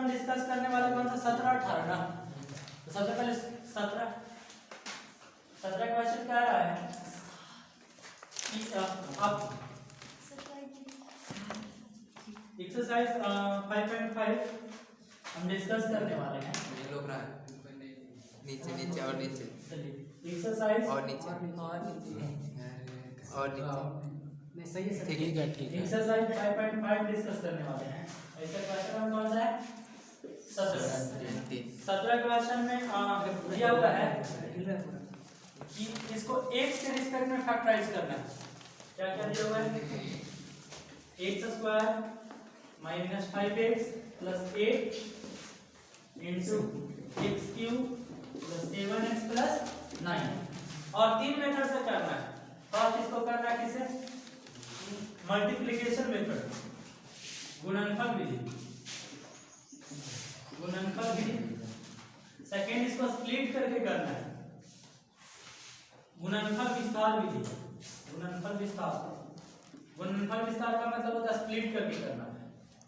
हम डिस्कस करने वाले कौन सा 17 18 ना। तो सबसे पहले 17 क्वेश्चन क्या रहा है कि अब एक्सरसाइज 5.5 हम डिस्कस करने वाले हैं। नीचे नीचे और नीचे एक्सरसाइज और नीचे और नहीं सही है सर। ठीक है ठीक है। एक्सरसाइज 5.5 डिस्कस करने वाले हैं। ऐसा क्वेश्चन हम कौन सा है 17 क्वेश्चन में दिया हुआ है कि इसको x के रिस्पेक्ट में फैक्टराइज करना है। क्या क्या दिया हुआ है x square minus 5x plus 8 into X cube plus 7x plus 9 और 3 मेथड से करना है। फर्स्ट इसको करना है किसे मल्टीप्लिकेशन मेथड गुणनफल विधि सेकेंड इसको स्प्लिट करके करना है गुणनफल विस्तार विधि। गुणनफल विस्तार का मतलब होता है स्प्लिट करके करना है।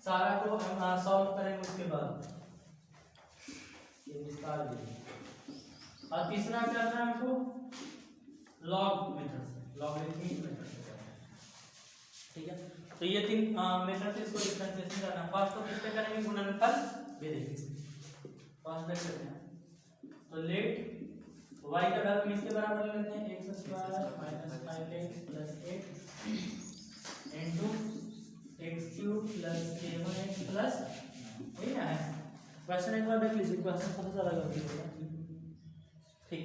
सारा को हम सॉल्व करेंगे उसके बाद ये विस्तार विधि। और तीसरा करना है हमको लॉग मेथड से लॉगरिथमिक मेथड से करना है। ठीक है तो ये 3 मेथड से इसको डिफरेंशिएशन करना है। फर्स्ट तो किस पे करेंगे गुणनफल विधि। फर्स्ट देख लेते हैं तो लेट y का वैल्यू हम इसके बराबर ले लेते हैं x square minus 5x plus 8 into x cube plus 7x plus वही ना है। क्वेश्चन एक बार देख लीजिए क्वेश्चन सबसे ज्यादा गलती होगा। ठीक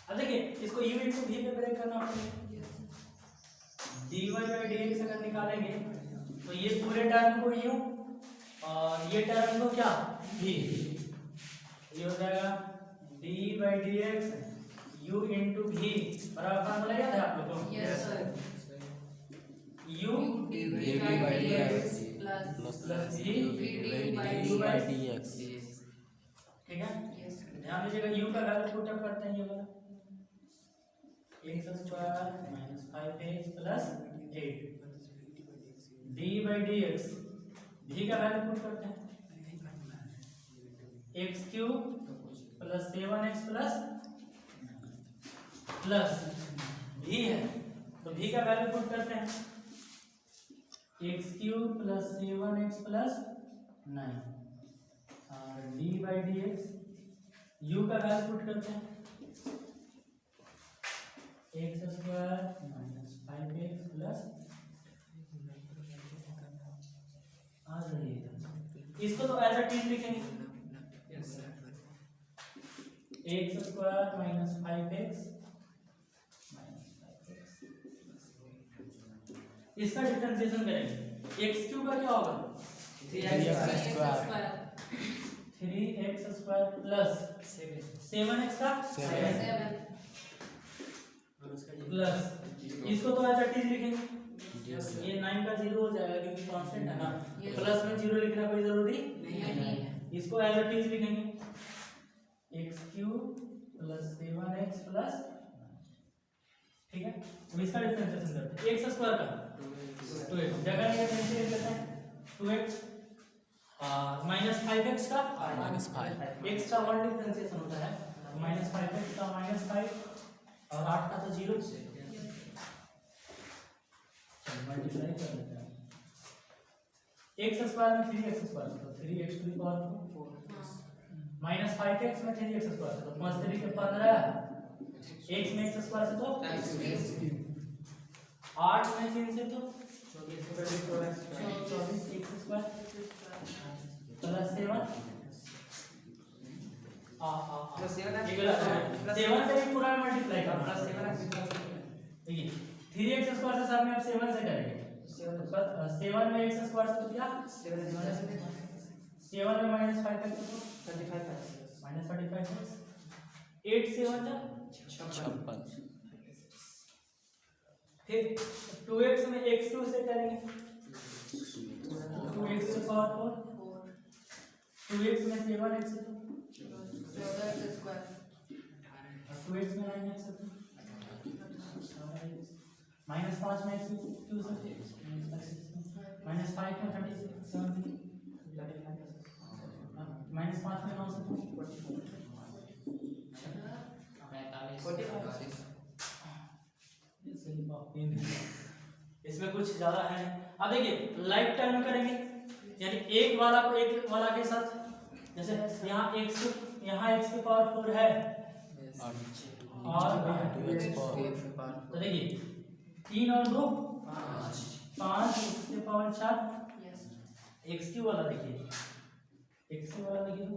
अब देखिए इसको u इनटू v पे ब्रेक करना पड़ेगा। dy by dx अगर निकालेंगे तो ये पूरे टर्म को u और ये टर्म को क्या v ये हो जाएगा d by dx u into v बराबर फार्मूला याद है आप लोगों को? Yes sir. u dv by dx plus v dv by dx। ठीक है ध्यान दीजिएगा u का वैल्यू पुट अप करते हैं ये वाला x square minus 5x plus 8 d by dx v का वैल्यू पुट करते हैं x cube plus 7x plus v है तो v का वैल्यू पुट करते हैं x cube plus 7x plus 9 और d by D X u का वैल्यू पुट करते हैं x square minus 5x plus आ रही है। इसको तो एज अ टीज लिखेंगे एक्स स्क्वायर माइनस 5x इसका डिफरेंशिएशन करेंगे x क्यूब का क्या होगा 3x स्क्वायर प्लस 7x का 7 प्लस इसको तो एज अ टीज लिखेंगे ये 9 का 0 हो जाएगा क्योंकि कांस्टेंट है ना। प्लस में 0 लिखना कोई जरूरी नहीं है। इसको एज अ टीज लिखेंगे x cube plus 7x plus ठीक है। अब इसका डिफरेंशिएशन करते हैं x स्क्वायर का 2x जगह ये कैंसिल कर देते हैं 2x माइनस 5x का माइनस 5 x का 1 डिफरेंशिएशन होता है माइनस 5x का माइनस 5 और 8 का तो 0 से मल्टीप्लाई कर देते हैं x स्क्वायर में 3x स्क्वायर तो 3x to the power 4 minus 5x में 3x स्क्वायर तो 5 3 के 15 x में x स्क्वायर से तो 8 में 3 से तो 24 x स्क्वायर प्लस 7 7 से भी पूरा मल्टीप्लाई करना प्लस 7 देखिए 3x स्क्वायर से सर में अब 7 से करेंगे 7 में x स्क्वायर से तो क्या 7 में माइनस 5 तक तो 35 माइनस 35 8 7 जा 56 फिर 2x में x2 से करेंगे 2x से पावर 4 2x में 7x से तो 2x में 9x से तो माइनस 5 में x2 से माइनस 5 में 37 -5 में 9 से 2 इसमें कुछ ज्यादा है नहीं। अब देखिए लाइक टर्म करेंगे, यानी एक वाला को एक वाला के साथ, जैसे यहाँ x की पावर 4 है और तो देखिए 3 और 2 5 x की पावर 4 x की वाला देखिए x की वाला देखिए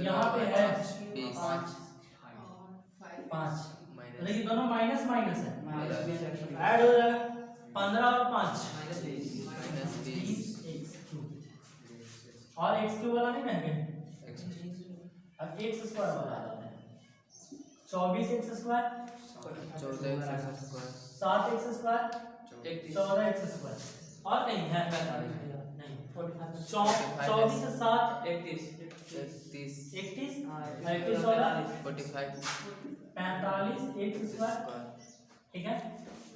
यहाँ पे है 5 देखिए दोनों माइनस माइनस है, ऐड हो जाएगा 15 और 5 और x क्यूब वाला नहीं रहेंगे। अब x स्क्वायर वाला आता है 24x square 7x square 14x square और नहीं है नहीं 24 से 7 31 45 x स्क्वायर, ठीक है।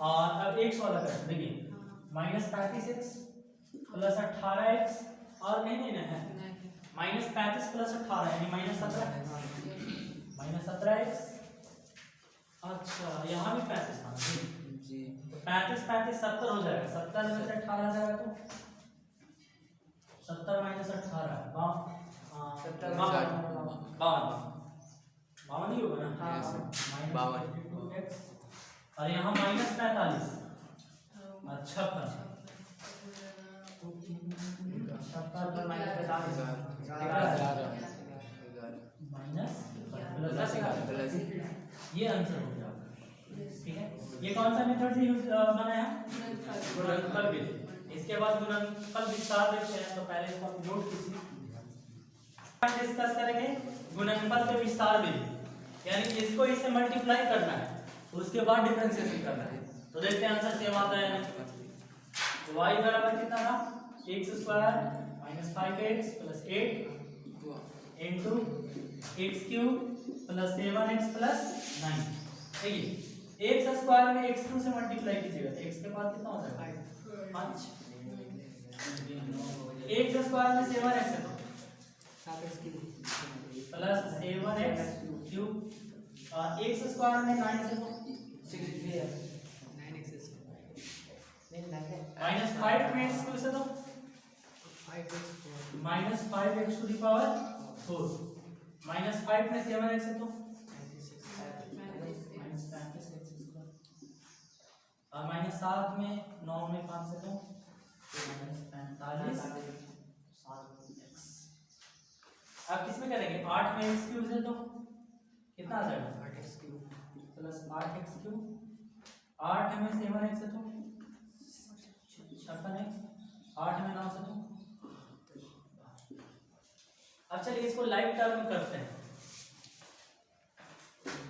और अब x वाला करें, देखिए -35x प्लस 18x और नहीं है -35 प्लस 18 यानी -17x। अच्छा यहाँ भी 35 था जी, तो 35 70 हो जाएगा, 70 में से 18 जाएगा तो 70 माइनस 18 52 नहीं होगा ना, -52x और यहाँ -45 56 ये आंसर हो गया, ठीक है। ये कौन सा मेथड से यूज बनाया, गुणनफल विधि। इसके बाद गुणनफल विस्तार देखते हैं, तो पहले इसको नोट कीजिए। डिस्कस करेंगे गुणनफल के विस्तार विधि, यानी इसको इससे मल्टीप्लाई करना है, उसके बाद डिफरेंशिएशन करना है। तो देखते हैं आंसर सेम आता है नहीं। y बराबर कितना था, x square -5x plus 8 into x cube plus 7x plus 9। देखिए x स्क्वायर में x क्यूब से मल्टीप्लाई कीजिएगा तो x के बाद कितना हो जाएगा 5, x स्क्वायर में 7x है प्लस 7x क्यूब और x स्क्वायर में 9 से तो -5 में x क्यूब से तो -5x टू द पावर 4 -5 में 7x है तो और -7 में 9 में 5 से तो -45 7x। अब किसमें करेंगे 8 में x क्यूब से तो कितना आ जाएगा 8x cube plus 8x cube 8 में 7x है तो 56x 8 में 9 से तो। अब चलिए इसको लाइक टर्म करते हैं,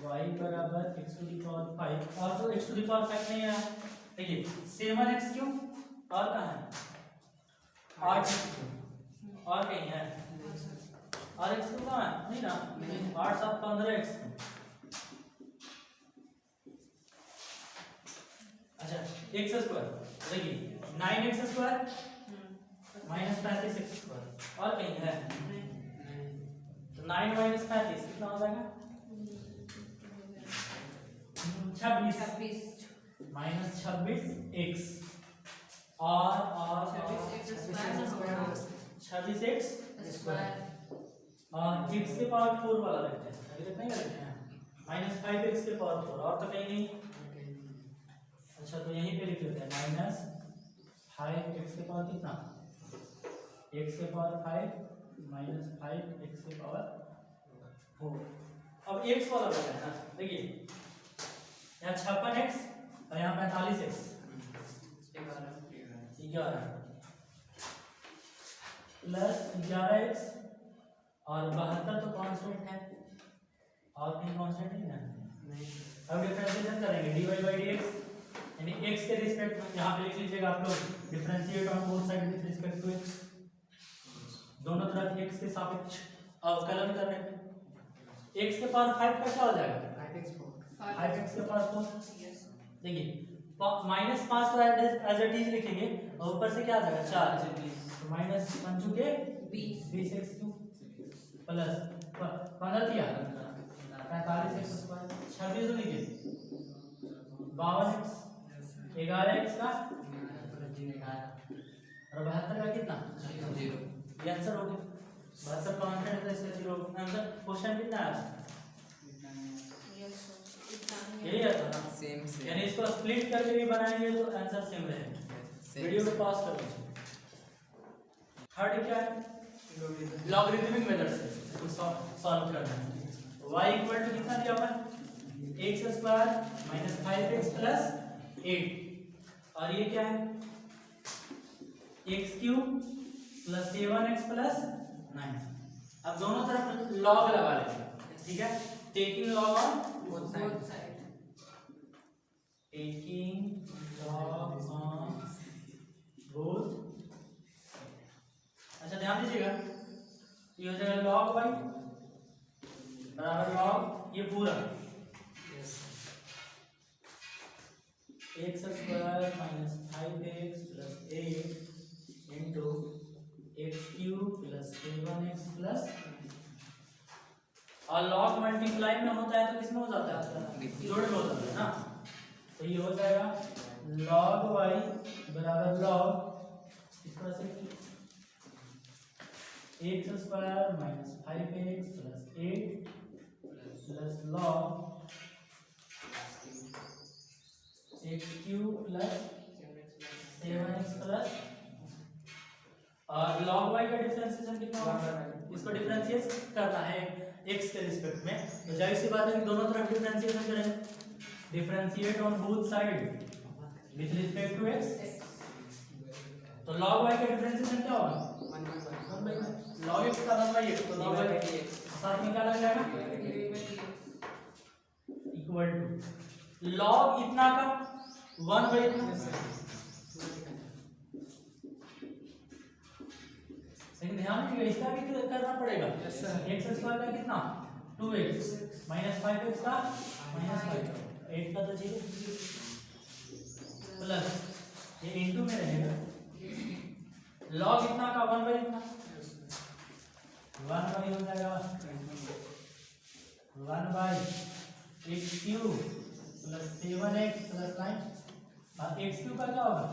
y बराबर x टू द पावर 5 और तो x टू द पावर 5 नहीं है, देखिए 7x क्यूब और कहाँ है 8x क्यूब और कहीं है और x क्यूब कहाँ है नहीं ना 8 7 15x। अच्छा x स्क्वायर देखिए 9x स्क्वायर -35x स्क्वायर और कहीं है तो 9 - 35 कितना हो जाएगा 26 -26x और 26x स्क्वायर और x के पावर 4 वाला देखते हैं, अभी तक नहीं करते हैं -5x के पावर 4 और तो कहीं नहीं। अच्छा तो यहीं पे लिख लेते हैं -5x के पावर कितना x के पावर 5 -5x के पावर 4। अब x वाला बचा है ना, देखिए यहाँ 56x और यहाँ 45x 11 प्लस 11x और 72 तो कांस्टेंट है और कहीं कांस्टेंट नहीं ना। अब डिफरेंशिएशन करेंगे dy/dx यानी x के रिस्पेक्ट में, यहाँ पे लिख लीजिएगा आप लोग differentiate on both side with respect to x, दोनों तरफ x के सापेक्ष अवकलन करने पे x के पावर 5 का क्या हो जाएगा 5x के पावर 4। देखिए माइनस 5 तो एज इट इज लिखेंगे और ऊपर से क्या आ जाएगा 4 तो माइनस 5 चुके 20x क्यूब प्लस 15 दिया 45x स्क्वायर 26 लिखे 52x 11x का और 72 का कितना 0 ये आंसर हो गया 72 कॉन्स्टेंट है इसका 0 आंसर क्वेश्चन कितना आया यही आता ना सेम यानी इसको स्प्लिट करके भी बनाएंगे तो आंसर सेम रहेगा वीडियो को पॉज कर लीजिए थर्ड क्या है लॉगरिथमिक मेथड से इसको सॉल्व करना है y इक्वल टू कितना दिया हुआ है x square minus 5x plus 8 और ये क्या है x cube plus 7x plus 9 अब दोनों तरफ लॉग लगा लेंगे ठीक है taking log on both side taking log on both अच्छा ध्यान दीजिएगा ये हो जाएगा log y बराबर log ये पूरा x square minus 5x plus 8 into x cube plus 7x plus और log मल्टीप्लाई में होता है तो किसमें हो जाता है जोड़ में हो जाता है ना तो ये हो जाएगा log y बराबर log इस तरह से x square minus 5x plus 8 plus log x cube plus 7x plus और log y का डिफरेंशिएशन कितना होगा इसको डिफरेंशिएट करना है x के रिस्पेक्ट में तो जाहिर सी बात है कि दोनों तरफ डिफरेंशिएशन करें differentiate on both side with respect to x तो log y का डिफरेंशिएशन क्या होगा 1 by log x का 1 by x तो log y साथ निकाला जाएगा इक्वल टू log इतना का 1 by इतना लेकिन ध्यान दीजिएगा इसका भी करना पड़ेगा x स्क्वायर का कितना 2x माइनस 5x का माइनस 5 8 का तो 0 प्लस ये इनटू में रहेगा log इतना का 1 by इतना 1 by हो जाएगा 1 by x cube plus 7x plus 9 और x क्यूब का क्या होगा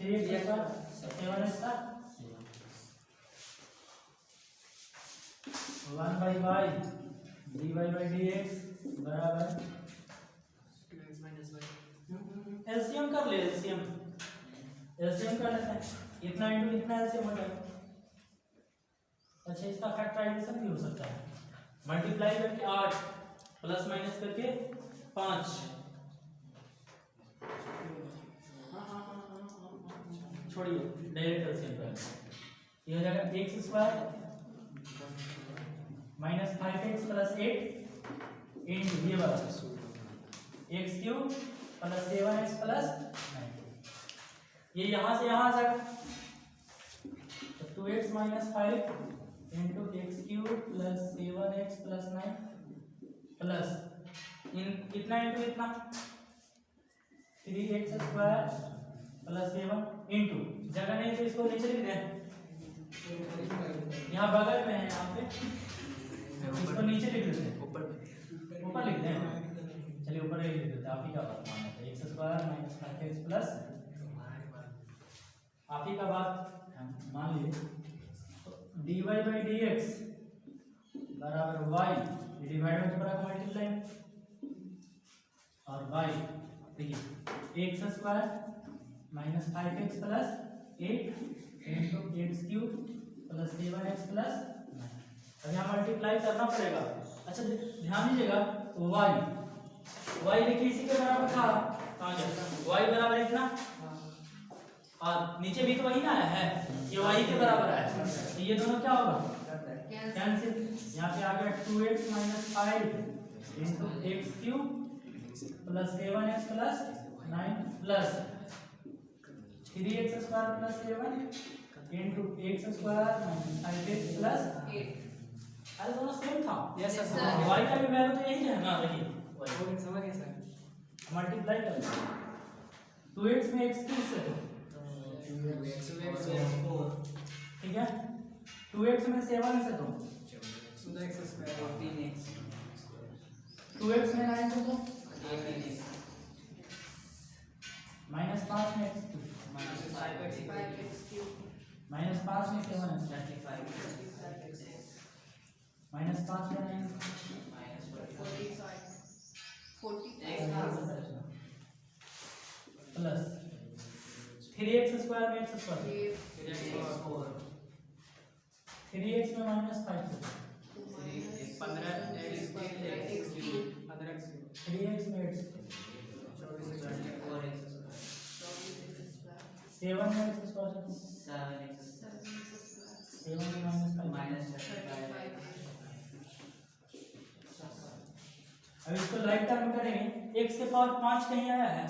3x का 7x का 1 by y dy by dx बराबर एलसीएम कर ले एलसीएम कर लेते हैं इतना इनटू इतना एलसीएम हो जाएगा अच्छा इसका फैक्टराइजेशन भी हो सकता है मल्टीप्लाई करके 8 प्लस माइनस करके 5 छोड़िए डायरेक्ट एलसीएम कर ये हो जाएगा x square minus 5x plus 8 into ये वाला x cube plus 7x plus 9 ये यहाँ से यहाँ आ जाएगा तो 2x minus 5 into X cube plus 7x plus 9 plus इन कितना इंटू इतना 3x स्क्वायर प्लस 7 इंटू जगह नहीं तो इसको नीचे लिख दें यहाँ बगल में है यहाँ पे इसको नीचे लिख देते हैं ऊपर लिख दें चलिए ऊपर ही लिख देते हैं आप ही का बात मानना है x square minus 5x plus आप ही का बात मान लीजिए dy बाई dx बराबर y डिवाइड में बराबर मल्टीप्लाई और y देखिए x square minus 5x plus 8 into X cube plus 7x plus 9 अब यहाँ मल्टीप्लाई करना पड़ेगा। अच्छा ध्यान दीजिएगा y देखिए इसी के बराबर था कहाँ गया y बराबर इतना और नीचे भी तो वही ना आया है ये y के बराबर आया तो ये दोनों क्या होगा कैंसिल। यहाँ पे आ गया 2x minus 5 into X cube plus 7x plus 9 plus 3x square plus 7 into x square minus 5x plus 8 अरे दोनों सेम था यस y सर का भी वैल्यू तो यही है ना देखिए समझ गए सर मल्टीप्लाई कर 2x में x किस से दो, ठीक है। 2x में 7 से दो, 2x में 9 से दो, माइनस 5 में x माइनस 5 में 7 माइनस 5 में 9 प्लस 3x स्क्वायर में x स्क्वायर 3x में माइनस 5 से 3x में x 7 में x स्क्वायर से 7 में माइनस 5। अब इसको लाइक टर्म करेंगे, x के पावर 5 कहीं आया है,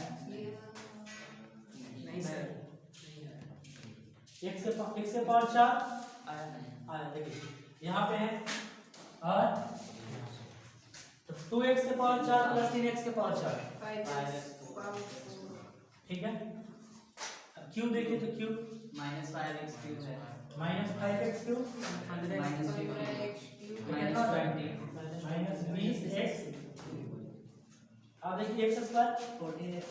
नहीं सर, x के पावर 4 आया, देखिए यहाँ पे है और तो 2x के पावर 4 प्लस 3x के पावर 4, ठीक है। अब क्यूब देखिए तो क्यूब माइनस 5x क्यूब है, minus 5x cube minus 20x, अब देखिए x स्क्वायर 14x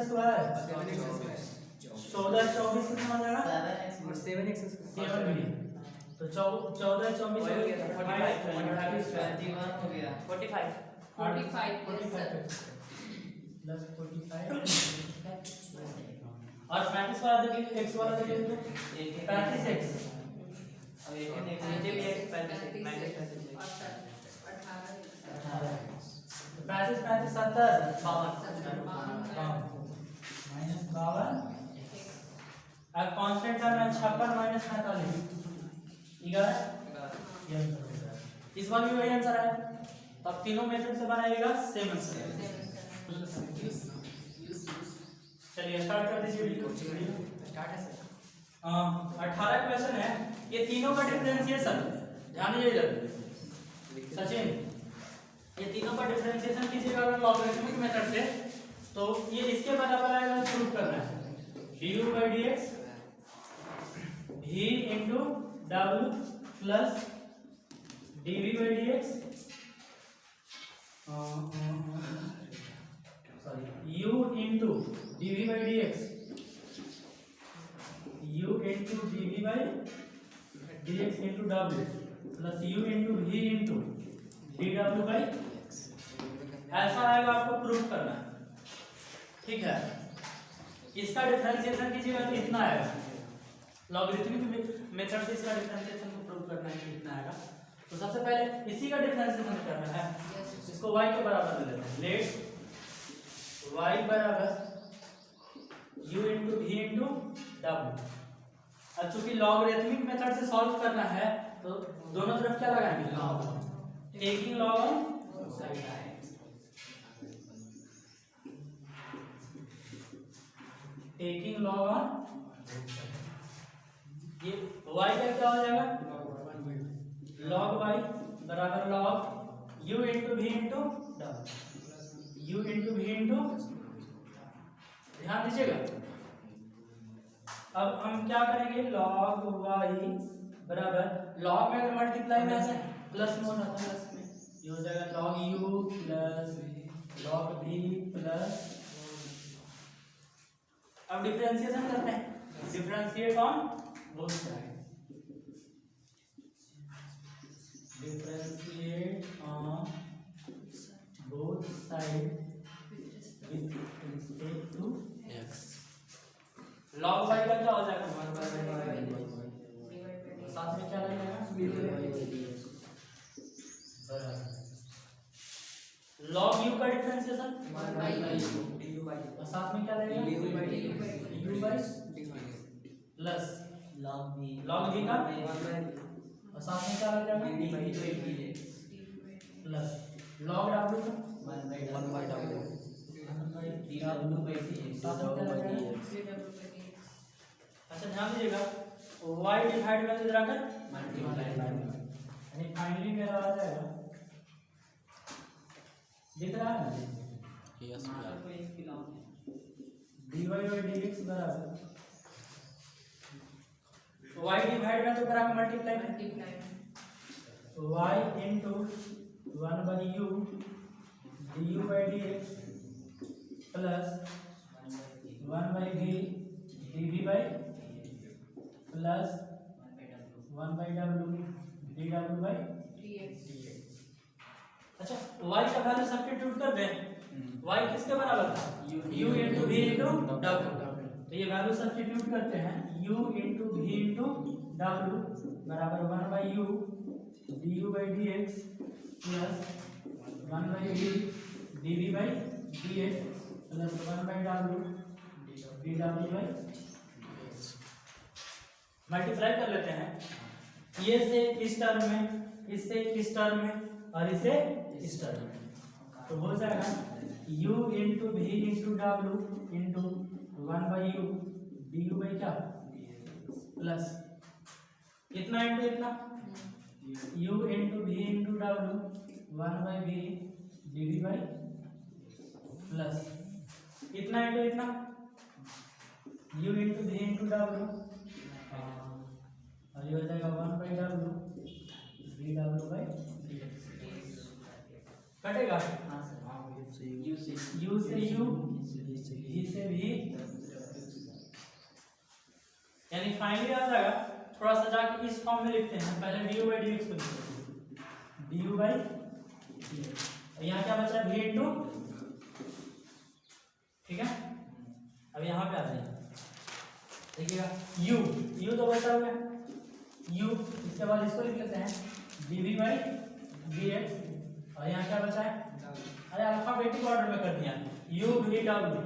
स्क्वायर 14 24 कितना हो जाएगा 7x 7 मिलियन, तो 14 24 हो गया 45 प्लस 45 और 35 वाला देखिए x वाला देखिए तो 35x, अब 18x नीचे भी x 35 माइनस 35 35 70 माइनस 52, अब कांस्टेंट टर्म है 56 माइनस 45 11, इस बार भी वही आंसर है। तो अब तीनों मेथड से बनाएगा सेम आंसर। चलिए स्टार्ट कर दीजिए वीडियो। स्टार्ट है सर। 18 क्वेश्चन है, ये तीनों का डिफरेंशिएशन ध्यान दीजिए सचिन, ये तीनों का डिफरेंशिएशन कीजिएगा अगर लॉगरिथमिक मेथड से, तो ये इसके बराबर आएगा, प्रूव करना है du/dx v into w plus dv/dx sorry u into dv/dx u into dv/dx into w plus u into v into dw/x, ऐसा आएगा, आपको प्रूव करना है, ठीक है। इसका डिफरेंशिएशन कीजिएगा तो इतना आएगा, लॉगरिथमिक मेथड से इसका डिफरेंशिएशन को प्रूव करना है कि इतना आएगा। तो सबसे पहले इसी का डिफरेंशिएशन करना है, इसको y के बराबर ले लेते हैं, लेट y बराबर u into v into w। अब चूंकि लॉगरिथमिक मेथड से सॉल्व करना है तो दोनों तरफ क्या लगाएंगे, log, taking log on taking log on, ये y का क्या हो जाएगा, log y बराबर log u into v into w, u into v into, ध्यान दीजिएगा। अब हम क्या करेंगे, log y बराबर log में अगर मल्टीप्लाई में ऐसे प्लस में होता है, प्लस में ये हो जाएगा log u plus log v plus, अब डिफरेंशिएशन करते हैं, differentiate on both side, differentiate on both side with respect to x log y का क्या हो जाएगा, साथ में क्या लगेगा, log u का डिफरेंशिएशन और साथ में क्या लगेगा, u by plus log v का और साथ में क्या लग जाएगा, प्लस log w का 1 by w साथ में क्या लग जाएगा। अच्छा ध्यान दीजिएगा, y डिवाइड में इधर आकर यानी फाइनली मेरा आ जाएगा, दिख रहा है ना, यस मास्टर को एक पिलाओ dy by dx बराबर y डिवाइड में तो करा के multiply y into 1 by u du by dx plus 1 by v dv by plus 1 by w dw by अच्छा y का वैल्यू सब्स्टिट्यूट कर दें y किसके बराबर था u into v into w तो ये वैल्यू सब्स्टिट्यूट करते हैं u into v into w बराबर 1 by u du by dx plus 1 by v dv by dx plus 1 by w dw by multiply कर लेते हैं ये से इस टर्म में इससे इस टर्म में और इसे इस टर्म में तो हो जाएगा u into v into w into 1 by u du by क्या प्लस इतना into इतना u into v into w 1 by v dv by plus इतना into इतना u into v into w और ये हो जाएगा 1 by w dw by dx कटेगा हाँ सर u से u v से v यानी फाइनली आ जाएगा थोड़ा सा जाके इस फॉर्म में लिखते हैं पहले du by dx को लिखते हैं du by dx और यहाँ क्या बचा v into ठीक है अब यहाँ पे आ जाइए देखिएगा u तो बचा हुआ है u इसके बाद इसको लिख लेते हैं dv by dx और यहाँ क्या बचा है अरे अल्फाबेटिक ऑर्डर में कर दिया u v w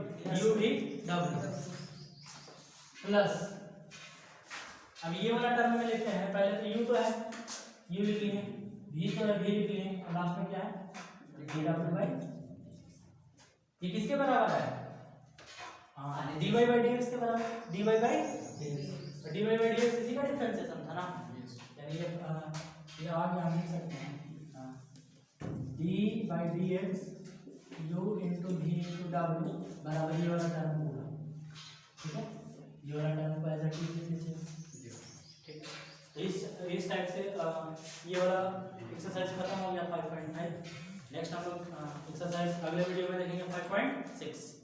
प्लस अब ये वाला टर्म में लेते हैं पहले तो u तो है u लिख लिए v तो है v लिख लिए और लास्ट में क्या है dw by ये किसके बराबर है हाँ dy by dx के बराबर dy by dx तो dy by dx इसी का डिफरेंशिएशन था ना यानी ये आगे हम लिख सकते हैं d by dx u into v into w बराबर ये वाला टर्म होगा ठीक है ये वाला टर्म को एज अ टी लिख लीजिए ठीक है तो इस टाइप से ये वाला एक्सरसाइज खत्म हो गया 5.5 नेक्स्ट हम लोग एक्सरसाइज अगले वीडियो में देखेंगे 5.6